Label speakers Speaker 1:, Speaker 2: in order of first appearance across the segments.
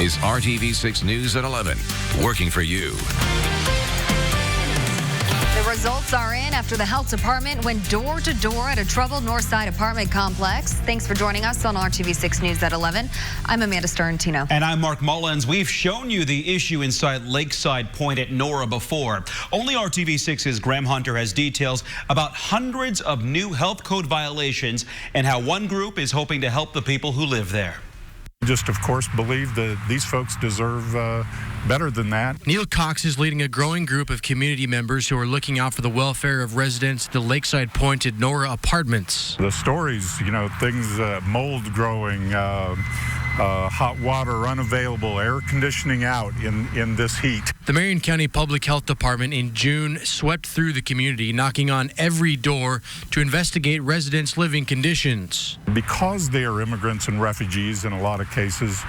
Speaker 1: is RTV6 News at 11, working for you.
Speaker 2: The results are in after the health department went door to door at a troubled Northside apartment complex. Thanks for joining us on RTV6 News at 11. I'm Amanda Stern-Tino.
Speaker 3: And I'm Mark Mullins. We've shown you the issue inside Lakeside Point at Nora before. Only RTV6's Graham Hunter has details about hundreds of new health code violations and how one group is hoping to help the people who live there.
Speaker 4: Just, of course, believe that these folks deserve better than that.
Speaker 5: Neil Cox is leading a growing group of community members who are looking out for the welfare of residents at the Lakeside Point at Nora apartments.
Speaker 4: The stories, things, mold growing, hot water unavailable, air conditioning out in this heat.
Speaker 5: The Marion County Public Health Department in June swept through the community, knocking on every door to investigate residents' living conditions.
Speaker 4: Because they are immigrants and refugees in a lot of cases,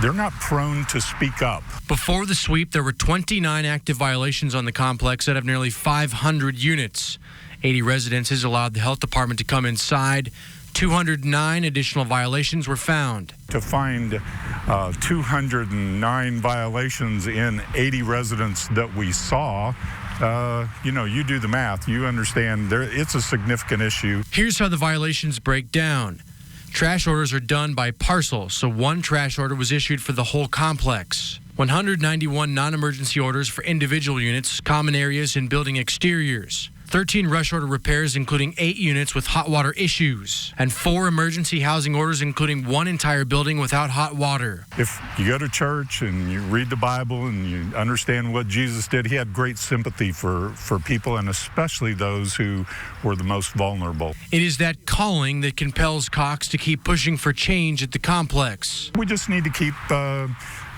Speaker 4: they're not prone to speak up.
Speaker 5: Before the sweep, there were 29 active violations on the complex out of nearly 500 units. 80 residences allowed the health department to come inside. 209 additional violations were found.
Speaker 4: To find 209 violations in 80 residents that we saw, you do the math. You understand it's a significant issue.
Speaker 5: Here's how the violations break down. Trash orders are done by parcel, so one trash order was issued for the whole complex. 191 non-emergency orders for individual units, common areas, and building exteriors. 13 rush order repairs, including 8 units with hot water issues, and 4 emergency housing orders, including one entire building without hot water.
Speaker 4: If you go to church and you read the Bible and you understand what Jesus did, he had great sympathy for people, and especially those who were the most vulnerable.
Speaker 5: It is that calling that compels Cox to keep pushing for change at the complex.
Speaker 4: We just need to keep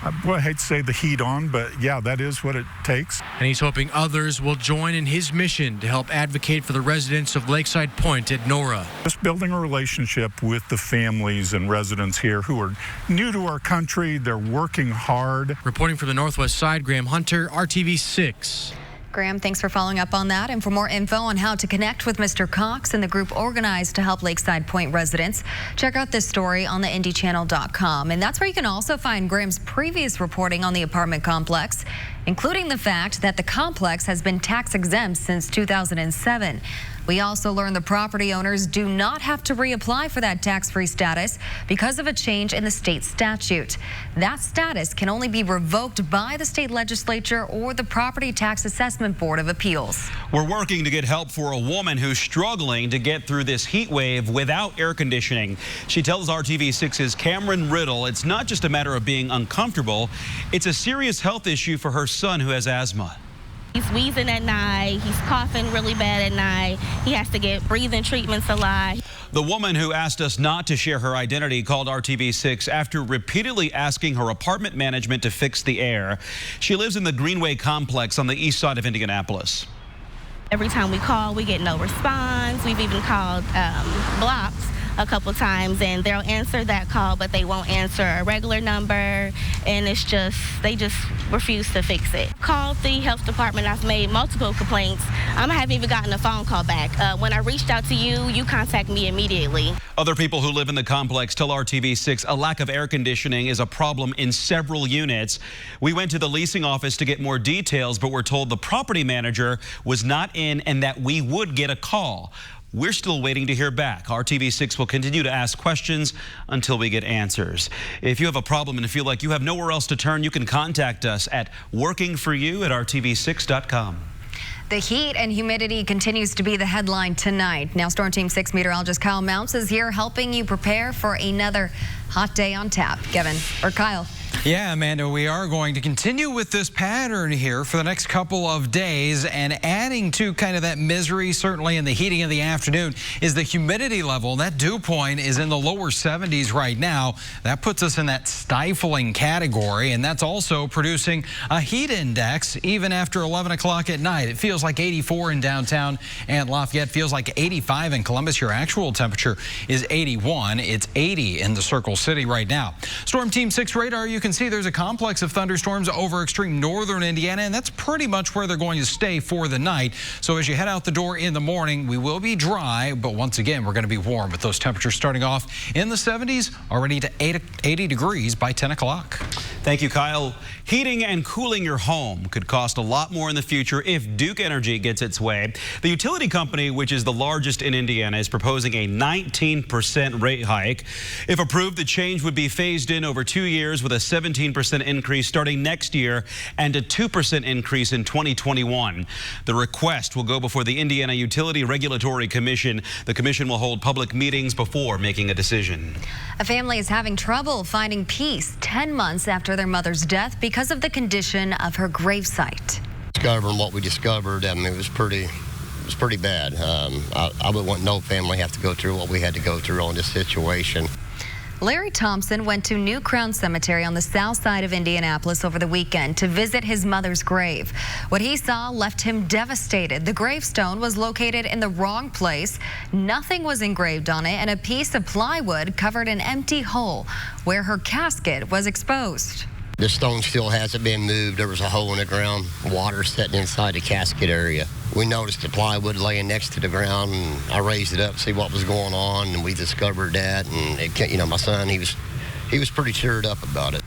Speaker 4: I hate to say the heat on, but yeah, that is what it takes.
Speaker 5: And he's hoping others will join in his mission to help advocate for the residents of Lakeside Point at Nora.
Speaker 4: Just building a relationship with the families and residents here who are new to our country. They're working hard.
Speaker 5: Reporting from the Northwest Side, Graham Hunter, RTV6.
Speaker 2: Graham, thanks for following up on that. And for more info on how to connect with Mr. Cox and the group organized to help Lakeside Point residents, check out this story on the IndyChannel.com. And that's where you can also find Graham's previous reporting on the apartment complex, including the fact that the complex has been tax exempt since 2007. We also learned the property owners do not have to reapply for that tax-free status because of a change in the state statute. That status can only be revoked by the state legislature or the Property Tax Assessment Board of Appeals.
Speaker 3: We're working to get help for a woman who's struggling to get through this heat wave without air conditioning. She tells RTV6's Cameron Riddle it's not just a matter of being uncomfortable, it's a serious health issue for her son who has asthma.
Speaker 6: He's wheezing at night, he's coughing really bad at night, he has to get breathing treatments a lot.
Speaker 3: The woman who asked us not to share her identity called RTV6 after repeatedly asking her apartment management to fix the air. She lives in the Greenway complex on the east side of Indianapolis.
Speaker 6: Every time we call, we get no response. We've even called blocks a couple times, and they'll answer that call, but they won't answer a regular number, and they just refuse to fix it. Called the health department. I've made multiple complaints. I haven't even gotten a phone call back. When I reached out to you, you contacted me immediately.
Speaker 3: Other people who live in the complex tell RTV6 a lack of air conditioning is a problem in several units. We went to the leasing office to get more details, but we're told the property manager was not in and that we would get a call. We're still waiting to hear back. RTV6 will continue to ask questions until we get answers. If you have a problem and feel like you have nowhere else to turn, you can contact us at workingforyou@rtv6.com.
Speaker 2: The heat and humidity continues to be the headline tonight. Now, Storm Team 6 meteorologist Kyle Mounts is here helping you prepare for another hot day on tap. Kyle.
Speaker 7: Yeah, Amanda, we are going to continue with this pattern here for the next couple of days, and adding to kind of that misery, certainly in the heating of the afternoon, is the humidity level. That dew point is in the lower 70s right now. That puts us in that stifling category, and that's also producing a heat index even after 11 o'clock at night. It feels like 84 in downtown, and Lafayette feels like 85 in Columbus. Your actual temperature is 81. It's 80 in the Circle City right now. Storm Team 6 radar, you can see, there's a complex of thunderstorms over extreme northern Indiana, and that's pretty much where they're going to stay for the night. So as you head out the door in the morning, we will be dry, but once again, we're going to be warm with those temperatures starting off in the 70s, already to 80 degrees by 10 o'clock.
Speaker 3: Thank you, Kyle. Heating and cooling your home could cost a lot more in the future if Duke Energy gets its way. The utility company, which is the largest in Indiana, is proposing a 19% rate hike. If approved, the change would be phased in over 2 years with a 17% increase starting next year and a 2% increase in 2021. The request will go before the Indiana Utility Regulatory Commission. The commission will hold public meetings before making a decision.
Speaker 2: A family is having trouble finding peace 10 months after their mother's death because of the condition of her gravesite.
Speaker 8: Discovering what we discovered, I mean, it was pretty bad. I would want no family have to go through what we had to go through on this situation.
Speaker 2: Larry Thompson went to New Crown Cemetery on the south side of Indianapolis over the weekend to visit his mother's grave. What he saw left him devastated. The gravestone was located in the wrong place. Nothing was engraved on it, and a piece of plywood covered an empty hole where her casket was exposed.
Speaker 8: The stone still hasn't been moved. There was a hole in the ground, water sitting inside the casket area. We noticed the plywood laying next to the ground, and I raised it up to see what was going on, and we discovered that. And my son, he was pretty cheered up about it.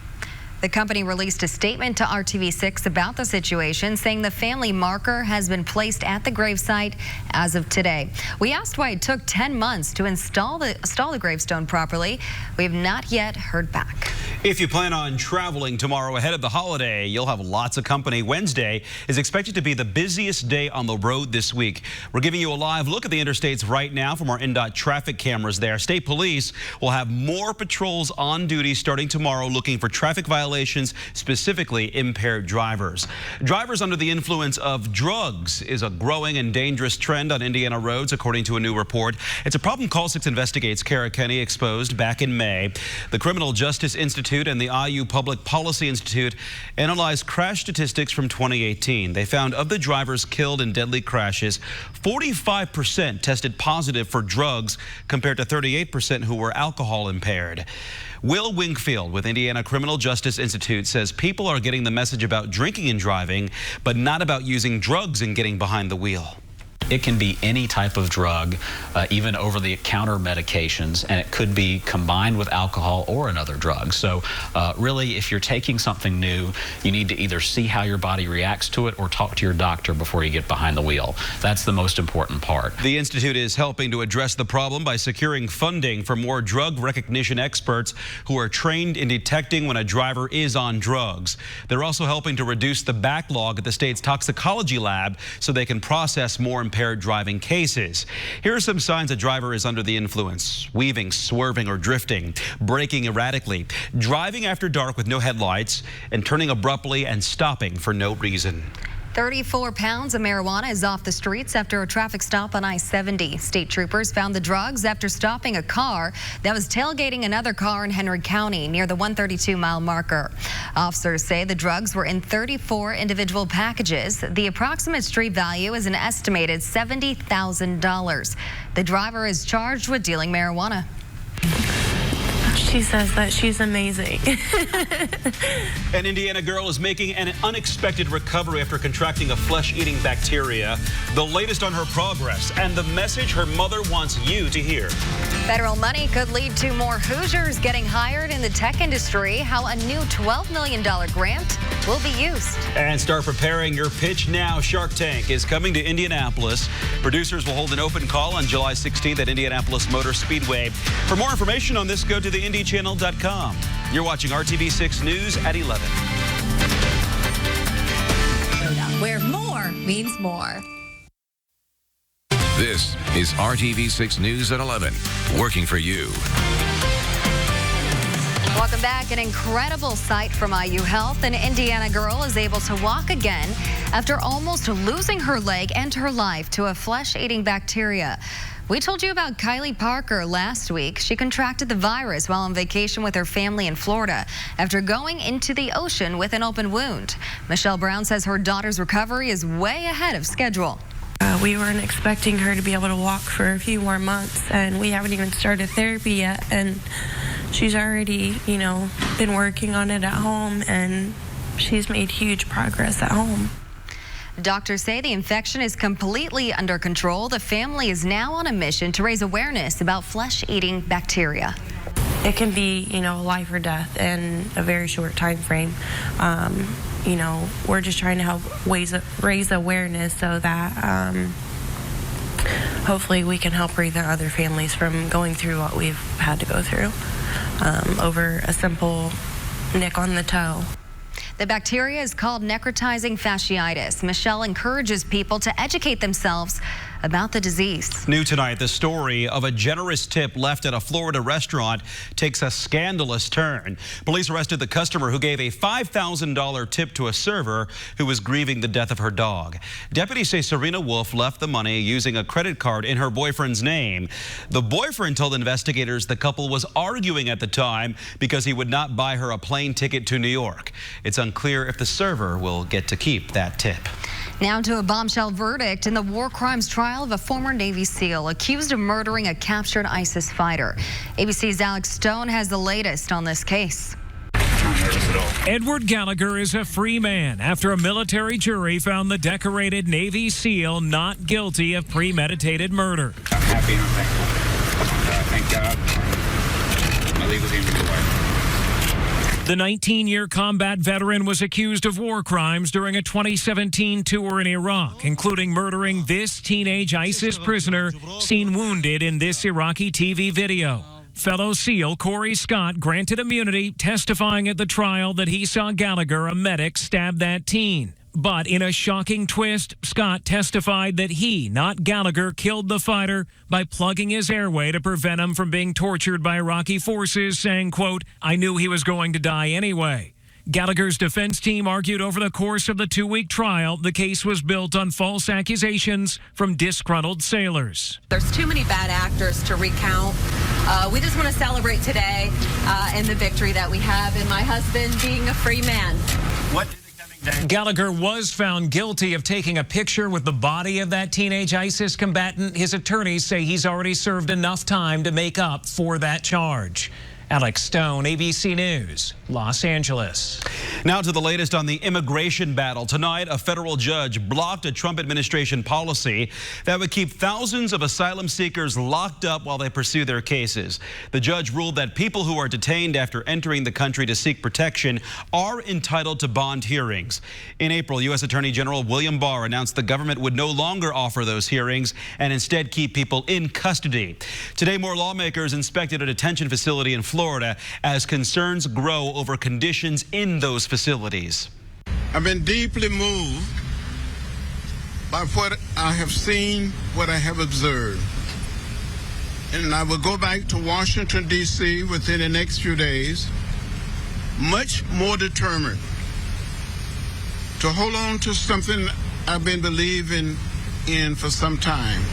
Speaker 2: The company released a statement to RTV6 about the situation, saying the family marker has been placed at the gravesite as of today. We asked why it took 10 months to install the gravestone properly. We have not yet heard back.
Speaker 3: If you plan on traveling tomorrow ahead of the holiday, you'll have lots of company. Wednesday is expected to be the busiest day on the road this week. We're giving you a live look at the interstates right now from our NDOT traffic cameras there. State Police will have more patrols on duty starting tomorrow looking for traffic violations, specifically impaired drivers. Drivers under the influence of drugs is a growing and dangerous trend on Indiana roads, according to a new report. It's a problem Call 6 Investigates Kara Kenny exposed back in May. The Criminal Justice Institute and the IU Public Policy Institute analyzed crash statistics from 2018. They found of the drivers killed in deadly crashes, 45% tested positive for drugs compared to 38% who were alcohol impaired. Will Wingfield with Indiana Criminal Justice Institute says people are getting the message about drinking and driving, but not about using drugs and getting behind the wheel.
Speaker 9: It can be any type of drug, even over-the-counter medications, and it could be combined with alcohol or another drug. So really, if you're taking something new, you need to either see how your body reacts to it or talk to your doctor before you get behind the wheel. That's the most important part.
Speaker 3: The Institute is helping to address the problem by securing funding for more drug recognition experts who are trained in detecting when a driver is on drugs. They're also helping to reduce the backlog at the state's toxicology lab so they can process more impaired driving cases. Here are some signs a driver is under the influence: weaving, swerving, or drifting, braking erratically, driving after dark with no headlights, and turning abruptly and stopping for no reason.
Speaker 2: 34 pounds of marijuana is off the streets after a traffic stop on I-70. State troopers found the drugs after stopping a car that was tailgating another car in Henry County near the 132-mile marker. Officers say the drugs were in 34 individual packages. The approximate street value is an estimated $70,000. The driver is charged with dealing marijuana.
Speaker 10: She says that she's amazing.
Speaker 3: An Indiana girl is making an unexpected recovery after contracting a flesh-eating bacteria. The latest on her progress and the message her mother wants you to hear.
Speaker 2: Federal money could lead to more Hoosiers getting hired in the tech industry. How a new $12 million grant will be used.
Speaker 3: And start preparing your pitch now. Shark Tank is coming to Indianapolis. Producers will hold an open call on July 16th at Indianapolis Motor Speedway. For more information on this, go to theindychannel.com. You're watching RTV6 News at 11.
Speaker 2: Where more means more.
Speaker 1: This is RTV6 News at 11, working for you.
Speaker 2: Welcome back. An incredible sight from IU Health. An Indiana girl is able to walk again after almost losing her leg and her life to a flesh-eating bacteria. We told you about Kylie Parker last week. She contracted the virus while on vacation with her family in Florida after going into the ocean with an open wound. Michelle Brown says her daughter's recovery is way ahead of schedule.
Speaker 10: We weren't expecting her to be able to walk for a few more months, and we haven't even started therapy yet, and she's already, been working on it at home, and she's made huge progress at home.
Speaker 2: Doctors say the infection is completely under control. The family is now on a mission to raise awareness about flesh-eating bacteria.
Speaker 10: It can be, life or death in a very short time frame. We're just trying to help raise awareness so that hopefully we can help prevent other families from going through what we've had to go through over a simple nick on the toe.
Speaker 2: The bacteria is called necrotizing fasciitis. Michelle encourages people to educate themselves about the disease.
Speaker 3: New tonight, the story of a generous tip left at a Florida restaurant takes a scandalous turn. Police arrested the customer who gave a $5,000 tip to a server who was grieving the death of her dog. Deputies say Serena Wolf left the money using a credit card in her boyfriend's name. The boyfriend told investigators the couple was arguing at the time because he would not buy her a plane ticket to New York. It's unclear if the server will get to keep that tip.
Speaker 2: Now to a bombshell verdict in the war crimes trial of a former Navy SEAL accused of murdering a captured ISIS fighter. ABC's Alex Stone has the latest on this case.
Speaker 11: Edward Gallagher is a free man after a military jury found the decorated Navy SEAL not guilty of premeditated murder.
Speaker 12: I'm happy and I'm thankful. Thank God. My legal team is away.
Speaker 11: The 19-year combat veteran was accused of war crimes during a 2017 tour in Iraq, including murdering this teenage ISIS prisoner seen wounded in this Iraqi TV video. Fellow SEAL Corey Scott granted immunity, testifying at the trial that he saw Gallagher, a medic, stab that teen. But in a shocking twist, Scott testified that he, not Gallagher, killed the fighter by plugging his airway to prevent him from being tortured by Iraqi forces, saying, quote, "I knew he was going to die anyway." Gallagher's defense team argued over the course of the 2-week trial the case was built on false accusations from disgruntled sailors.
Speaker 13: There's too many bad actors to recount. We just want to celebrate today and the victory that we have in my husband being a free man.
Speaker 11: What? Gallagher was found guilty of taking a picture with the body of that teenage ISIS combatant. His attorneys say he's already served enough time to make up for that charge. Alex Stone, ABC News, Los Angeles.
Speaker 3: Now to the latest on the immigration battle. Tonight, a federal judge blocked a Trump administration policy that would keep thousands of asylum seekers locked up while they pursue their cases. The judge ruled that people who are detained after entering the country to seek protection are entitled to bond hearings. In April, U.S. Attorney General William Barr announced the government would no longer offer those hearings and instead keep people in custody. Today, more lawmakers inspected a detention facility in Florida as concerns grow over conditions in those facilities.
Speaker 14: I've been deeply moved by what I have seen, what I have observed. And I will go back to Washington, D.C. within the next few days, much more determined to hold on to something I've been believing in for some time.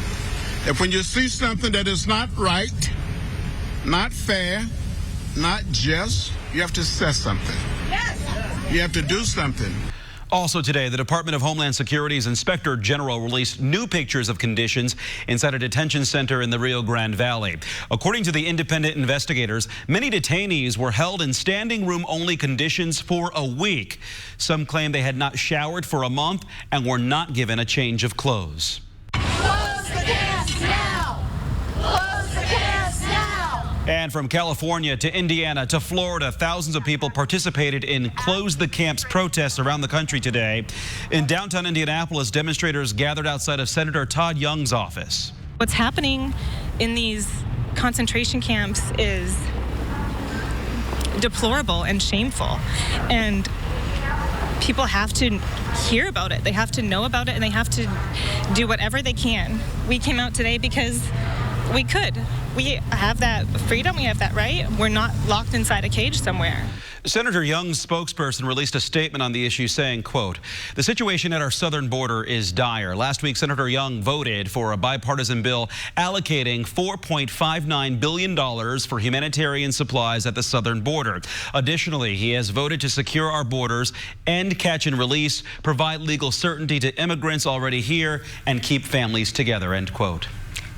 Speaker 14: That when you see something that is not right, not fair, not just, you have to say something. Yes. You have to do something.
Speaker 3: Also today, the Department of Homeland Security's Inspector General released new pictures of conditions inside a detention center in the Rio Grande Valley. According to the independent investigators, many detainees were held in standing room only conditions for a week. Some claim they had not showered for a month and were not given a change of clothes.
Speaker 15: Close the camps now! Close the camps now!
Speaker 3: And from California to Indiana to Florida, thousands of people participated in Close the Camps protests around the country today. In downtown Indianapolis, demonstrators gathered outside of Senator Todd Young's office.
Speaker 16: What's happening in these concentration camps is deplorable and shameful. And people have to hear about it. They have to know about it, and they have to do whatever they can. We came out today because we could. We have that freedom. We have that right. We're not locked inside a cage somewhere.
Speaker 3: Senator Young's spokesperson released a statement on the issue saying, quote, "The situation at our southern border is dire." Last week, Senator Young voted for a bipartisan bill allocating $4.59 billion for humanitarian supplies at the southern border. Additionally, he has voted to secure our borders, end catch and release, provide legal certainty to immigrants already here, and keep families together, end quote.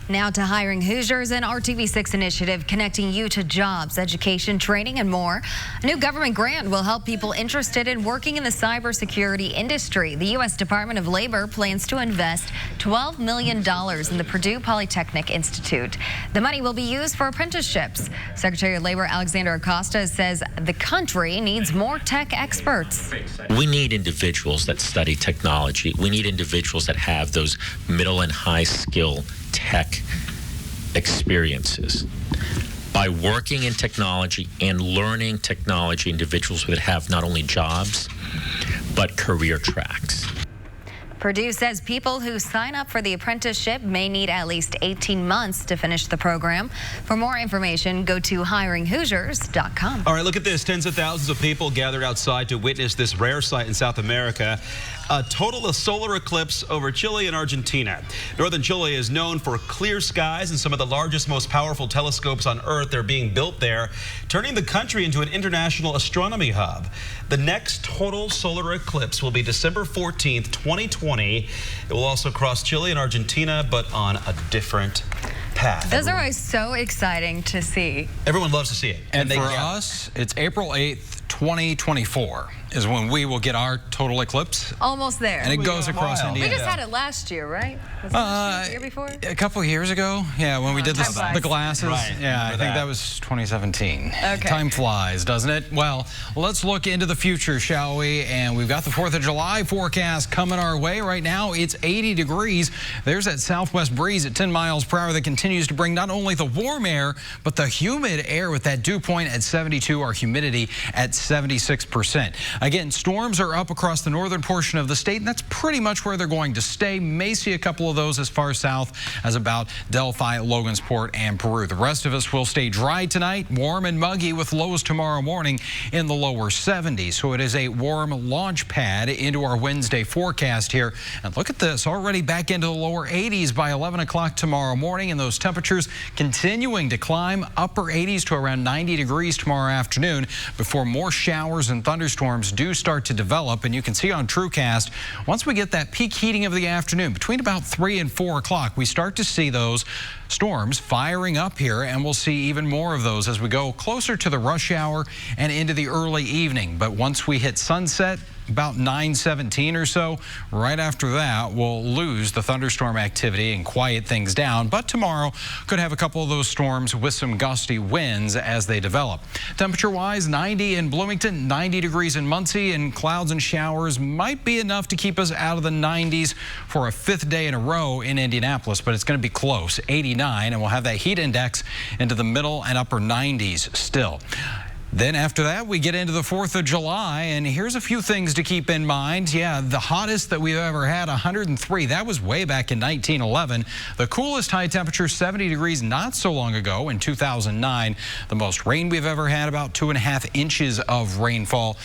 Speaker 2: Now to Hiring Hoosiers, an RTV6 initiative connecting you to jobs, education, training, and more. A new government grant will help people interested in working in the cybersecurity industry. The U.S. Department of Labor plans to invest $12 million in the Purdue Polytechnic Institute. The money will be used for apprenticeships. Secretary of Labor Alexander Acosta says the country needs more tech experts.
Speaker 17: We need individuals that study technology. We need individuals that have those middle and high skill tech experiences. By working in technology and learning technology, individuals would have not only jobs, but career tracks.
Speaker 2: Purdue says people who sign up for the apprenticeship may need at least 18 months to finish the program. For more information, go to hiringhoosiers.com.
Speaker 3: All right, look at this. Tens of thousands of people gathered outside to witness this rare sight in South America. A total solar eclipse over Chile and Argentina. Northern Chile is known for clear skies and some of the largest, most powerful telescopes on Earth. They're being built there, turning the country into an international astronomy hub. The next total solar eclipse will be December 14th, 2020. It will also cross Chile and Argentina, but on a different path.
Speaker 2: Those are always so exciting to see.
Speaker 3: Everyone loves to see it.
Speaker 7: And for us, it's April 8th, 2024 is when we will get our total eclipse.
Speaker 2: Almost there.
Speaker 7: And it goes across India.
Speaker 2: We just had it last year, right? Was it last year, the year before?
Speaker 7: A couple of years ago. Yeah, when we did the glasses.
Speaker 3: Right.
Speaker 7: Yeah, I think that was 2017.
Speaker 2: Okay.
Speaker 7: Time flies, doesn't it? Well, let's look into the future, shall we? And we've got the 4th of July forecast coming our way. Right now, it's 80 degrees. There's that southwest breeze at 10 miles per hour that continues to bring not only the warm air, but the humid air with that dew point at 72, our humidity at 76%. Again, storms are up across the northern portion of the state, and that's pretty much where they're going to stay. May see a couple of those as far south as about Delphi, Logansport, and Peru. The rest of us will stay dry tonight, warm and muggy with lows tomorrow morning in the lower 70s. So it is a warm launch pad into our Wednesday forecast here. And look at this, already back into the lower 80s by 11 o'clock tomorrow morning, and those temperatures continuing to climb, upper 80s to around 90 degrees tomorrow afternoon before more showers and thunderstorms do start to develop. And you can see on TrueCast, once we get that peak heating of the afternoon, between about 3 and 4 o'clock, we start to see those storms firing up here, and we'll see even more of those as we go closer to the rush hour and into the early evening. But once we hit sunset, about 9:17 or so, right after that, we'll lose the thunderstorm activity and quiet things down. But tomorrow could have a couple of those storms with some gusty winds as they develop. Temperature-wise, 90 in Bloomington, 90 degrees in Muncie, and clouds and showers might be enough to keep us out of the 90s for a 5th day in a row in Indianapolis, but it's going to be close, 89, and we'll have that heat index into the middle and upper 90s still. Then after that, we get into the 4th of July, and here's a few things to keep in mind. Yeah, the hottest that we've ever had, 103. That was way back in 1911. The coolest high temperature, 70 degrees, not so long ago in 2009. The most rain we've ever had, about 2.5 inches of rainfall,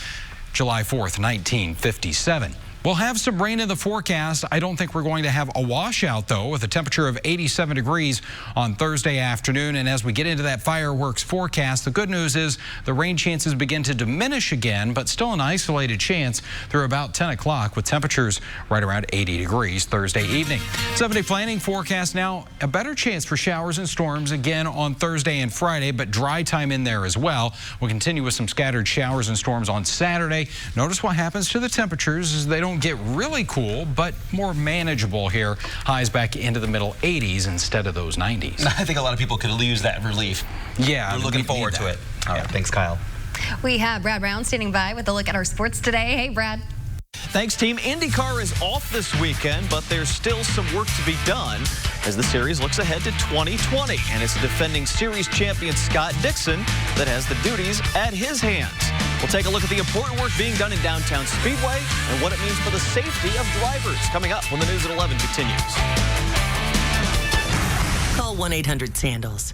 Speaker 7: July 4th, 1957. We'll have some rain in the forecast. I don't think we're going to have a washout, though, with a temperature of 87 degrees on Thursday afternoon. And as we get into that fireworks forecast, the good news is the rain chances begin to diminish again, but still an isolated chance through about 10 o'clock with temperatures right around 80 degrees Thursday evening. 7-day planning forecast now, a better chance for showers and storms again on Thursday and Friday, but dry time in there as well. We'll continue with some scattered showers and storms on Saturday. Notice what happens to the temperatures as they don't get really cool, but more manageable here. Highs back into the middle 80s instead of those 90s.
Speaker 3: I think a lot of people could use that relief.
Speaker 7: Yeah,
Speaker 3: we're looking forward to it. All right, thanks, Kyle.
Speaker 2: We have Brad Brown standing by with a look at our sports today. Hey, Brad.
Speaker 18: Thanks, team. IndyCar is off this weekend, but there's still some work to be done as the series looks ahead to 2020. And it's defending series champion Scott Dixon that has the duties at his hands. We'll take a look at the important work being done in downtown Speedway and what it means for the safety of drivers. Coming up when the News at 11 continues.
Speaker 19: Call 1-800-SANDALS.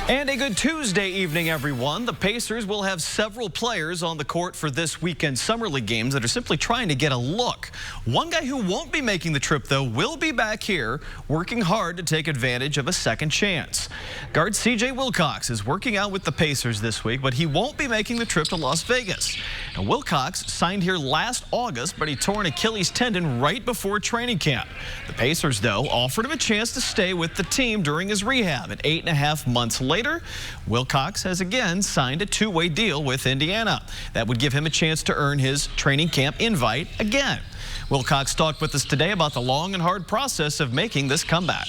Speaker 18: And a good Tuesday evening, everyone. The Pacers will have several players on the court for this weekend's Summer League games that are simply trying to get a look. One guy who won't be making the trip, though, will be back here working hard to take advantage of a second chance. Guard C.J. Wilcox is working out with the Pacers this week, but he won't be making the trip to Las Vegas. Now, Wilcox signed here last August, but he tore an Achilles tendon right before training camp. The Pacers, though, offered him a chance to stay with the team during his rehab. And 8.5 months later, Wilcox has again signed a two-way deal with Indiana. That would give him a chance to earn his training camp invite again. Wilcox talked with us today about the long and hard process of making this comeback.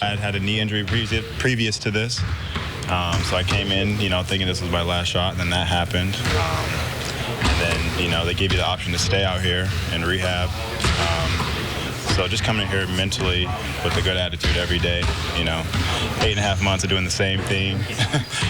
Speaker 20: I had had a knee injury previous to this, so I came in, thinking this was my last shot, and then that happened. And then, they gave you the option to stay out here and rehab. So just coming here mentally with a good attitude every day, 8.5 months of doing the same thing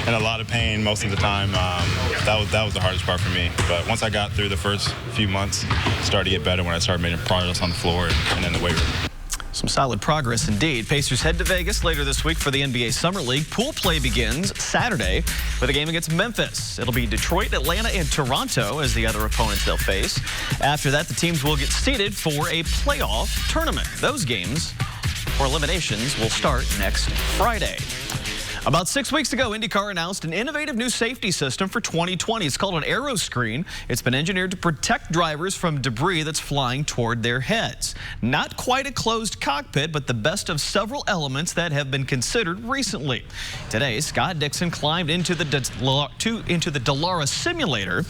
Speaker 20: and a lot of pain most of the time. That was the hardest part for me. But once I got through the first few months, it started to get better when I started making progress on the floor and in the weight room.
Speaker 18: Some solid progress indeed. Pacers head to Vegas later this week for the NBA Summer League. Pool play begins Saturday with a game against Memphis. It'll be Detroit, Atlanta, and Toronto as the other opponents they'll face. After that, the teams will get seeded for a playoff tournament. Those games for eliminations will start next Friday. About 6 weeks ago, IndyCar announced an innovative new safety system for 2020. It's called an aero screen. It's been engineered to protect drivers from debris that's flying toward their heads. Not quite a closed cockpit, but the best of several elements that have been considered recently. Today, Scott Dixon climbed into the Dallara simulator,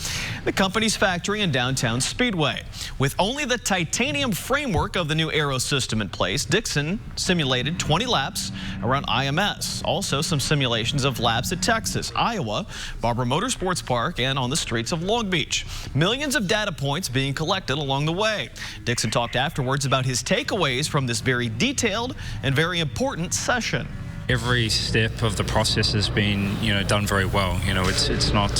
Speaker 18: the company's factory in downtown Speedway. With only the titanium framework of the new aero system in place, Dixon simulated 20 laps around IMS. Also, some simulations of laps at Texas, Iowa, Barber Motorsports Park, and on the streets of Long Beach. Millions of data points being collected along the way. Dixon talked afterwards about his takeaways from this very detailed and very important session.
Speaker 21: Every step of the process has been, done very well. It's not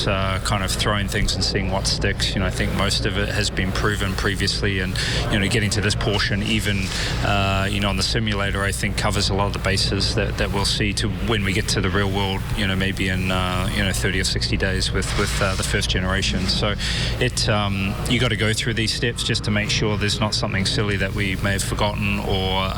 Speaker 21: kind of throwing things and seeing what sticks. I think most of it has been proven previously, and getting to this portion, even on the simulator, I think covers a lot of the bases that we'll see to when we get to the real world. Maybe in 30 or 60 days with the first generation. So you got to go through these steps just to make sure there's not something silly that we may have forgotten or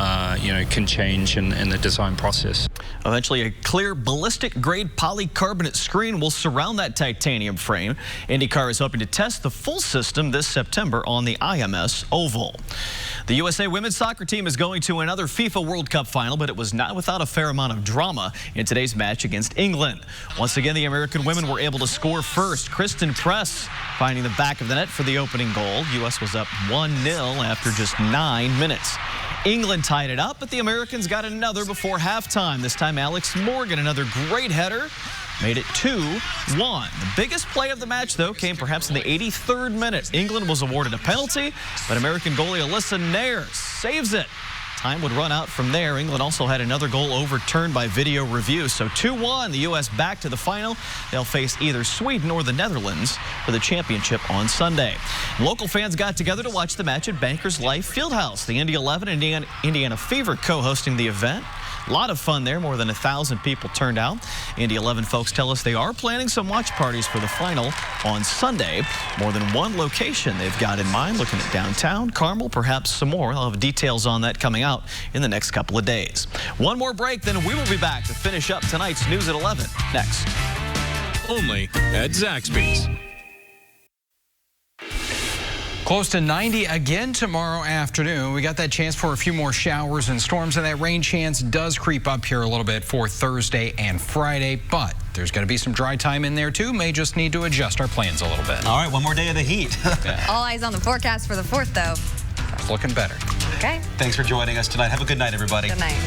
Speaker 21: can change in the design process.
Speaker 18: Eventually, a clear ballistic-grade polycarbonate screen will surround that titanium frame. IndyCar is hoping to test the full system this September on the IMS Oval. The USA women's soccer team is going to another FIFA World Cup final, but it was not without a fair amount of drama in today's match against England. Once again, the American women were able to score first. Kristen Press finding the back of the net for the opening goal. U.S. was up 1-0 after just 9 minutes. England tied it up, but the Americans got another before halftime. This time, Alex Morgan, another great header, made it 2-1. The biggest play of the match, though, came perhaps in the 83rd minute. England was awarded a penalty, but American goalie Alyssa Nair saves it. Time would run out from there. England also had another goal overturned by video review. So 2-1, the U.S. back to the final. They'll face either Sweden or the Netherlands for the championship on Sunday. Local fans got together to watch the match at Bankers Life Fieldhouse. The Indy 11 and Indiana Fever co-hosting the event. A lot of fun there. More than 1,000 people turned out. Indy 11 folks tell us they are planning some watch parties for the final on Sunday. More than one location they've got in mind, looking at downtown, Carmel, perhaps some more. I'll have details on that coming out in the next couple of days. One more break, then we will be back to finish up tonight's News at 11 next.
Speaker 22: Only at Zaxby's.
Speaker 7: Close to 90 again tomorrow afternoon. We got that chance for a few more showers and storms, and that rain chance does creep up here a little bit for Thursday and Friday, but there's going to be some dry time in there too. May just need to adjust our plans a little bit.
Speaker 3: All right, one more day of the heat.
Speaker 2: All eyes on the forecast for the 4th, though.
Speaker 7: It's looking better.
Speaker 2: Okay.
Speaker 3: Thanks for joining us tonight. Have a good night, everybody.
Speaker 2: Good night.